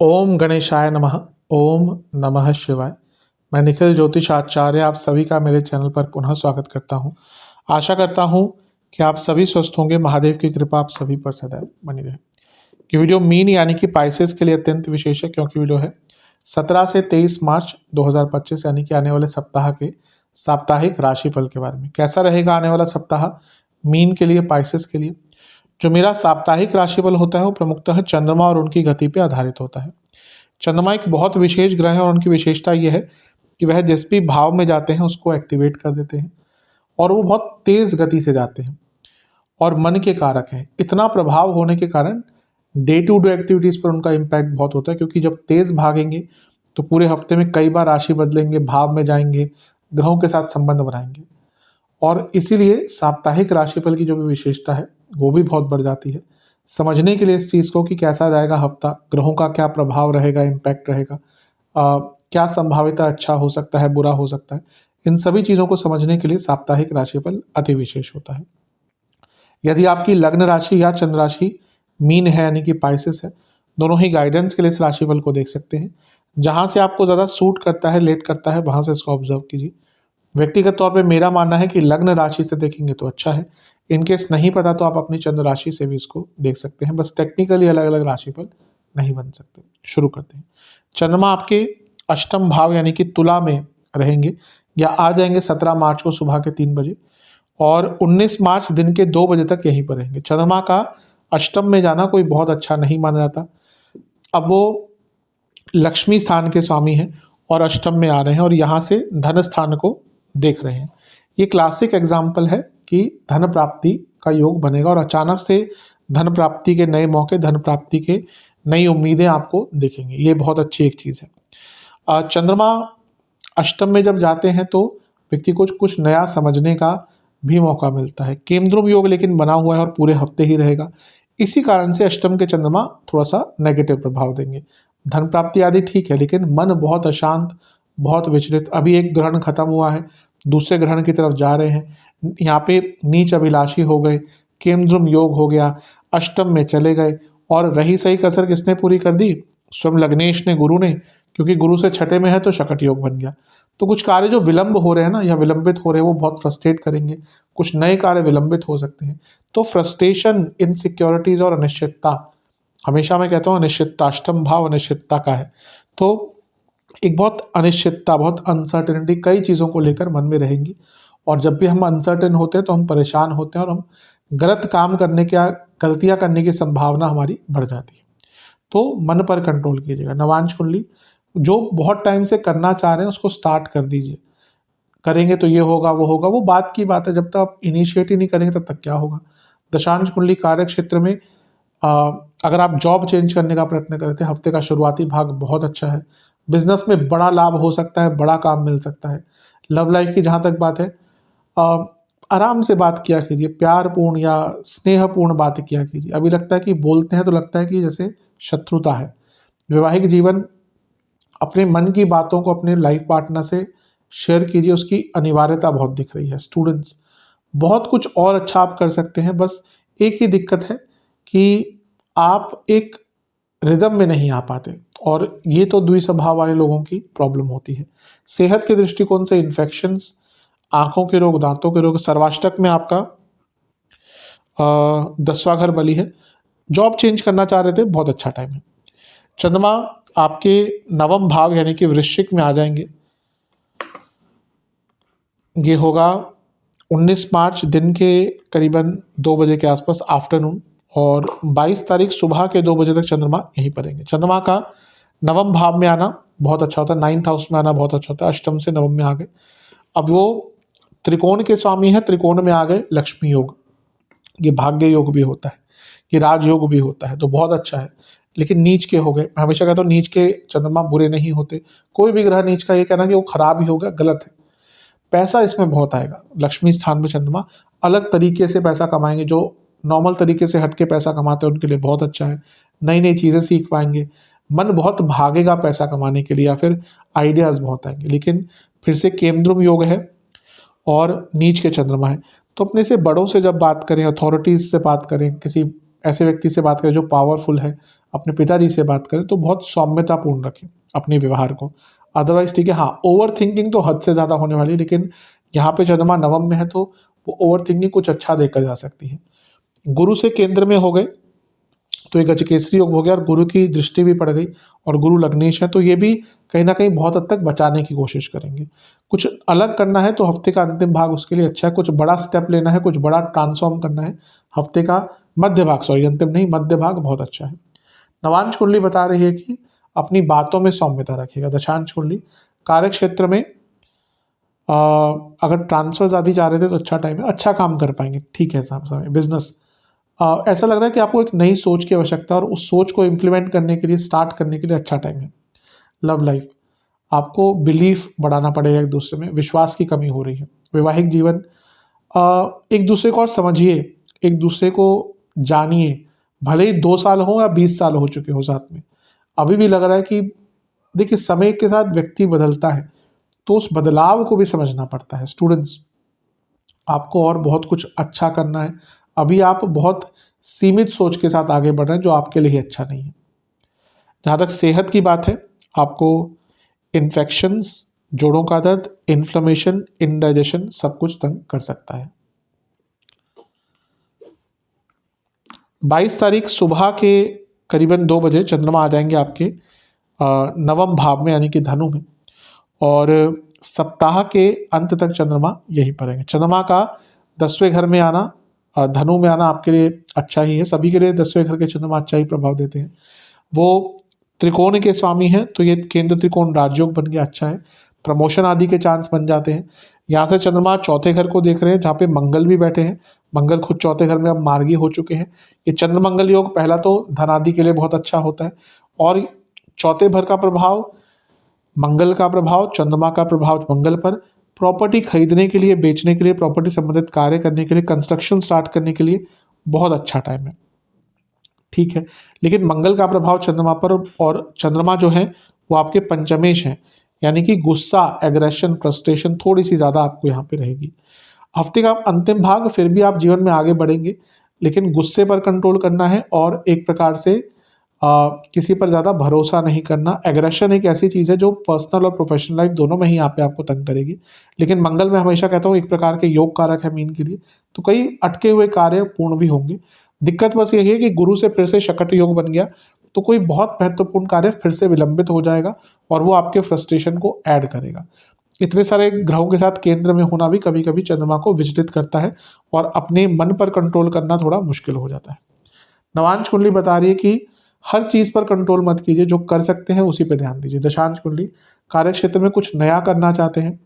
ओम गणेशाय नमः। ओम नमः शिवाय। मैं निखिल ज्योतिष आचार्य आप सभी का मेरे चैनल पर पुनः स्वागत करता हूं। आशा करता हूं कि आप सभी स्वस्थ होंगे। महादेव की कृपा आप सभी पर सदैव बनी रहे। ये वीडियो मीन यानी कि पाइसेस के लिए अत्यंत विशेष है, क्योंकि वीडियो है 17 से 23 मार्च 2025 यानी कि आने वाले सप्ताह के साप्ताहिक राशिफल के बारे में। कैसा रहेगा आने वाला सप्ताह मीन के लिए, पाइसेस के लिए। जो मेरा साप्ताहिक राशिफल होता है वो प्रमुखतः चंद्रमा और उनकी गति पर आधारित होता है। चंद्रमा एक बहुत विशेष ग्रह है और उनकी विशेषता यह है कि वह जिस भी भाव में जाते हैं उसको एक्टिवेट कर देते हैं और वो बहुत तेज गति से जाते हैं और मन के कारक हैं। इतना प्रभाव होने के कारण डे टू डे एक्टिविटीज़ पर उनका इम्पैक्ट बहुत होता है, क्योंकि जब तेज भागेंगे तो पूरे हफ्ते में कई बार राशि बदलेंगे, भाव में जाएंगे, ग्रहों के साथ संबंध बनाएंगे और इसीलिए साप्ताहिक राशिफल की जो भी विशेषता है वो भी बहुत बढ़ जाती है। समझने के लिए इस चीज़ को कि कैसा जाएगा हफ्ता, ग्रहों का क्या प्रभाव रहेगा, इम्पैक्ट रहेगा, क्या संभाविता अच्छा हो सकता है, बुरा हो सकता है, इन सभी चीज़ों को समझने के लिए साप्ताहिक राशिफल अति विशेष होता है। यदि आपकी लग्न राशि या चंद्र राशि मीन है यानी कि पाइसेस है, दोनों ही गाइडेंस के लिए इस राशिफल को देख सकते हैं। जहाँ से आपको ज़्यादा सूट करता है, लेट करता है, वहाँ से इसको ऑब्जर्व कीजिए। व्यक्तिगत तौर पे मेरा मानना है कि लग्न राशि से देखेंगे तो अच्छा है। इनकेस नहीं पता तो आप अपनी चंद्र राशि से भी इसको देख सकते हैं। बस टेक्निकली अलग अलग राशिफल नहीं बन सकते। शुरू करते हैं। चंद्रमा आपके अष्टम भाव यानी कि तुला में रहेंगे या आ जाएंगे 17 मार्च को सुबह के 3 बजे और 19 मार्च दिन के 2 बजे तक यहीं पर रहेंगे। चंद्रमा का अष्टम में जाना कोई बहुत अच्छा नहीं माना जाता। अब वो लक्ष्मी स्थान के स्वामी हैं और अष्टम में आ रहे हैं और यहाँ से धन स्थान को देख रहे हैं। ये क्लासिक एग्जाम्पल है कि धन प्राप्ति का योग बनेगा और अचानक से धन प्राप्ति के नए मौके, धन प्राप्ति के नई उम्मीदें आपको दिखेंगी। ये बहुत अच्छी एक चीज़ है। चंद्रमा अष्टम में जब जाते हैं तो व्यक्ति को कुछ नया समझने का भी मौका मिलता है। केमद्रुम योग लेकिन बना हुआ है और पूरे हफ्ते ही रहेगा। इसी कारण से अष्टम के चंद्रमा थोड़ा सा नेगेटिव प्रभाव देंगे। धन प्राप्ति आदि ठीक है, लेकिन मन बहुत अशांत, बहुत विचलित। अभी एक ग्रहण खत्म हुआ है, दूसरे ग्रहण की तरफ जा रहे हैं। यहाँ पे नीच अभिलाषी हो गए, केमद्रुम योग हो गया, अष्टम में चले गए और रही सही कसर किसने पूरी कर दी? स्वयं लग्नेश ने, गुरु ने, क्योंकि गुरु से छठे में है तो शकट योग बन गया। तो कुछ कार्य जो विलंब हो रहे हैं ना या विलंबित हो रहे हैं वो बहुत फ्रस्ट्रेट करेंगे। कुछ नए कार्य विलंबित हो सकते हैं। तो फ्रस्ट्रेशन, इनसिक्योरिटीज और अनिश्चितता, हमेशा मैं कहता हूँ अनिश्चितता, अष्टम भाव अनिश्चितता का है। तो एक बहुत अनिश्चितता, बहुत अनसर्टेनिटी कई चीज़ों को लेकर मन में रहेंगी और जब भी हम अनसर्टेन होते हैं तो हम परेशान होते हैं और हम गलत काम करने की, गलतियाँ करने की संभावना हमारी बढ़ जाती है। तो मन पर कंट्रोल कीजिएगा। नवांश कुंडली जो बहुत टाइम से करना चाह रहे हैं उसको स्टार्ट कर दीजिए। करेंगे तो ये होगा, वो होगा, वो बात की बात है। जब तक आप इनिशिएट ही नहीं करेंगे तब तक क्या होगा। दशांश कुंडली कार्य क्षेत्र में अगर आप जॉब चेंज करने का प्रयत्न करते हैं, हफ्ते का शुरुआती भाग बहुत अच्छा है। बिजनेस में बड़ा लाभ हो सकता है, बड़ा काम मिल सकता है। लव लाइफ की जहाँ तक बात है, आराम से बात किया कीजिए, प्यारपूर्ण या स्नेहपूर्ण बात किया कीजिए। अभी लगता है कि बोलते हैं तो लगता है कि जैसे शत्रुता है। वैवाहिक जीवन, अपने मन की बातों को अपने लाइफ पार्टनर से शेयर कीजिए, उसकी अनिवार्यता बहुत दिख रही है। स्टूडेंट्स, बहुत कुछ और अच्छा आप कर सकते हैं, बस एक ही दिक्कत है कि आप एक रिदम में नहीं आ पाते और ये तो द्विस्वभाव वाले लोगों की प्रॉब्लम होती है। सेहत के दृष्टिकोण से इन्फेक्शंस, आंखों के रोग, दांतों के रोग, सर्वाष्टक में आपका 10वां घर बली है। जॉब चेंज करना चाह रहे थे, बहुत अच्छा टाइम है। चंद्रमा आपके नवम भाव यानी कि वृश्चिक में आ जाएंगे। ये होगा 19 मार्च दिन के करीबन 2 बजे के आसपास, आफ्टरनून, और 22 तारीख सुबह के 2 बजे तक चंद्रमा यहीं पर रहेंगे। चंद्रमा का नवम भाव में आना बहुत अच्छा होता है, 9th हाउस में आना बहुत अच्छा होता है। अष्टम से नवम में आ गए। अब वो त्रिकोण के स्वामी है, त्रिकोण में आ गए, लक्ष्मी योग। ये भाग्य योग भी होता है, ये राजयोग भी होता है, तो बहुत अच्छा है। लेकिन नीच के हो गए। मैं हमेशा कहता हूँ नीच के चंद्रमा बुरे नहीं होते। कोई भी ग्रह नीच का ये कहना कि वो खराब ही होगा, गलत है। पैसा इसमें बहुत आएगा। लक्ष्मी स्थान में चंद्रमा अलग तरीके से पैसा कमाएंगे। जो नॉर्मल तरीके से हटके पैसा कमाते हैं उनके लिए बहुत अच्छा है। नई नई चीज़ें सीख पाएंगे। मन बहुत भागेगा पैसा कमाने के लिए, या फिर आइडियाज़ बहुत आएंगे। लेकिन फिर से केमद्रुम योग है और नीच के चंद्रमा है, तो अपने से बड़ों से जब बात करें, अथॉरिटीज़ से बात करें, किसी ऐसे व्यक्ति से बात करें जो पावरफुल है, अपने पिताजी से बात करें तो बहुत सौम्यतापूर्ण रखें अपने व्यवहार को। अदरवाइज ठीक है, हाँ ओवर थिंकिंग तो हद से ज़्यादा होने वाली है, लेकिन यहाँ पे चंद्रमा नवम में है तो वो ओवर थिंकिंग कुछ अच्छा देकर जा सकती है। गुरु से केंद्र में हो गए तो एक गजकेसरी योग हो गया, और गुरु की दृष्टि भी पड़ गई, और गुरु लग्नेश है तो ये भी कहीं ना कहीं बहुत हद तक बचाने की कोशिश करेंगे। कुछ अलग करना है तो हफ्ते का अंतिम भाग उसके लिए अच्छा है, कुछ बड़ा स्टेप लेना है, कुछ बड़ा ट्रांसफॉर्म करना है, हफ्ते का मध्य भाग, सॉरी अंतिम नहीं, मध्य भाग बहुत अच्छा है। नवांश कुंडली बता रही है कि अपनी बातों में सौम्यता रखिएगा। दशांश कुंडली कार्य क्षेत्र में अगर ट्रांसफर आदि चाह रहे थे तो अच्छा टाइम है, अच्छा काम कर पाएंगे, ठीक है समय। बिजनेस ऐसा लग रहा है कि आपको एक नई सोच की आवश्यकता है और उस सोच को इम्प्लीमेंट करने के लिए, स्टार्ट करने के लिए अच्छा टाइम है। लव लाइफ, आपको बिलीफ बढ़ाना पड़ेगा, एक दूसरे में विश्वास की कमी हो रही है। वैवाहिक जीवन, एक दूसरे को और समझिए, एक दूसरे को जानिए, भले ही 2 साल हो या 20 साल हो चुके हो साथ में, अभी भी लग रहा है कि देखिए समय के साथ व्यक्ति बदलता है तो उस बदलाव को भी समझना पड़ता है। स्टूडेंट्स, आपको और बहुत कुछ अच्छा करना है, अभी आप बहुत सीमित सोच के साथ आगे बढ़ रहे हैं जो आपके लिए अच्छा नहीं है। जहाँ तक सेहत की बात है, आपको इन्फेक्शंस, जोड़ों का दर्द, इन्फ्लेमेशन, इंडाइजेशन सब कुछ तंग कर सकता है। 22 तारीख सुबह के करीबन 2 बजे चंद्रमा आ जाएंगे आपके नवम भाव में यानी कि धनु में, और सप्ताह के अंत तक चंद्रमा यहीं पर रहेंगे। चंद्रमा का 10वें घर में आना, धनु में आना आपके लिए अच्छा ही है, सभी के लिए 10वें घर के चंद्रमा अच्छा ही प्रभाव देते हैं। वो त्रिकोण के स्वामी हैं तो ये केंद्र त्रिकोण राजयोग बन गया, अच्छा है, प्रमोशन आदि के चांस बन जाते हैं। यहाँ से चंद्रमा चौथे घर को देख रहे हैं जहाँ पे मंगल भी बैठे हैं, मंगल खुद चौथे घर में अब मार्गी हो चुके हैं। ये चंद्र मंगल योग पहला तो धन आदि के लिए बहुत अच्छा होता है, और चौथे घर का प्रभाव, मंगल का प्रभाव, चंद्रमा का प्रभाव मंगल पर, प्रॉपर्टी खरीदने के लिए, बेचने के लिए, प्रॉपर्टी संबंधित कार्य करने के लिए, कंस्ट्रक्शन स्टार्ट करने के लिए बहुत अच्छा टाइम है, ठीक है। लेकिन मंगल का प्रभाव चंद्रमा पर, और चंद्रमा जो है वो आपके पंचमेश हैं, यानी कि गुस्सा, एग्रेशन, फ्रस्ट्रेशन थोड़ी सी ज़्यादा आपको यहाँ पे रहेगी। हफ्ते का अंतिम भाग फिर भी आप जीवन में आगे बढ़ेंगे, लेकिन गुस्से पर कंट्रोल करना है, और एक प्रकार से किसी पर ज़्यादा भरोसा नहीं करना। एग्रेशन एक ऐसी चीज़ है जो पर्सनल और प्रोफेशनल लाइफ दोनों में ही यहाँ पे आपको तंग करेगी। लेकिन मंगल मैं हमेशा कहता हूँ एक प्रकार के योग कारक है मीन के लिए, तो कई अटके हुए कार्य पूर्ण भी होंगे। दिक्कत बस यही है कि गुरु से फिर से शकट योग बन गया तो कोई बहुत महत्वपूर्ण कार्य फिर से विलंबित हो जाएगा, और वो आपके फ्रस्ट्रेशन को ऐड करेगा। इतने सारे ग्रहों के साथ केंद्र में होना भी कभी कभी चंद्रमा को विचलित करता है, और अपने मन पर कंट्रोल करना थोड़ा मुश्किल हो जाता है। नवांश कुंडली बता रही है कि हर चीज पर कंट्रोल मत कीजिए, जो कर सकते हैं उसी पे ध्यान दीजिए। दशांश कुंडली कार्य क्षेत्र में कुछ नया करना चाहते हैं,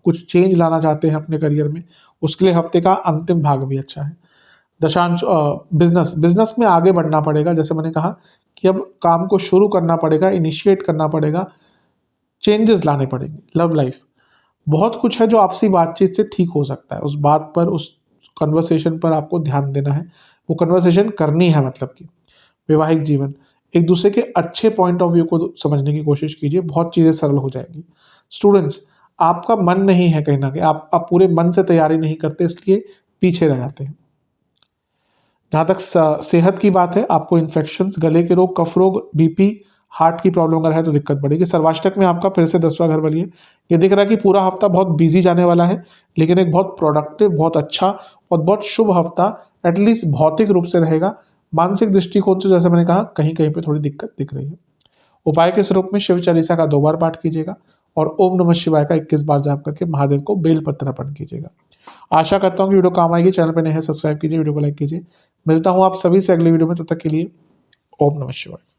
कुछ चेंज लाना चाहते हैं अपने करियर में, उसके लिए हफ्ते का अंतिम भाग भी अच्छा है। दशांश बिजनेस में आगे बढ़ना पड़ेगा, जैसे मैंने कहा कि अब काम को शुरू करना पड़ेगा, इनिशिएट करना पड़ेगा, चेंजेस लाने पड़ेंगे। लव लाइफ, बहुत कुछ है जो आपसी बातचीत से ठीक हो सकता है, उस बात पर, उस कन्वर्सेशन पर आपको ध्यान देना है, वो कन्वर्सेशन करनी है मतलब कि। वैवाहिक जीवन, एक दूसरे के अच्छे पॉइंट ऑफ व्यू को समझने की कोशिश कीजिए, बहुत चीज़ें सरल हो जाएंगी। स्टूडेंट्स, आपका मन नहीं है कहीं ना कहीं, आप पूरे मन से तैयारी नहीं करते, इसलिए पीछे रह जाते हैं। जहाँ तक सेहत की बात है, आपको इन्फेक्शंस, गले के रोग, कफ रोग, बीपी, हार्ट की प्रॉब्लम अगर है तो दिक्कत बढ़ेगी। सर्वाष्टक में आपका फिर से 10वां घर बनी है, ये दिख रहा है कि पूरा हफ्ता बहुत बिजी जाने वाला है, लेकिन एक बहुत प्रोडक्टिव, बहुत अच्छा और बहुत शुभ हफ्ता एटलीस्ट भौतिक रूप से रहेगा। मानसिक दृष्टिकोण से जैसे मैंने कहा कहीं कहीं पे थोड़ी दिक्कत दिख रही है। उपाय के स्वरूप में शिव चालीसा का 2 बार पाठ कीजिएगा, और ओम नमः शिवाय का 21 बार जाप करके महादेव को बेलपत्र अर्पण कीजिएगा। आशा करता हूँ कि वीडियो काम आएगी। चैनल पर नए हैं सब्सक्राइब कीजिए, वीडियो को लाइक कीजिए। मिलता हूँ आप सभी से अगले वीडियो में, तब तक के लिए ओम नमः शिवाय।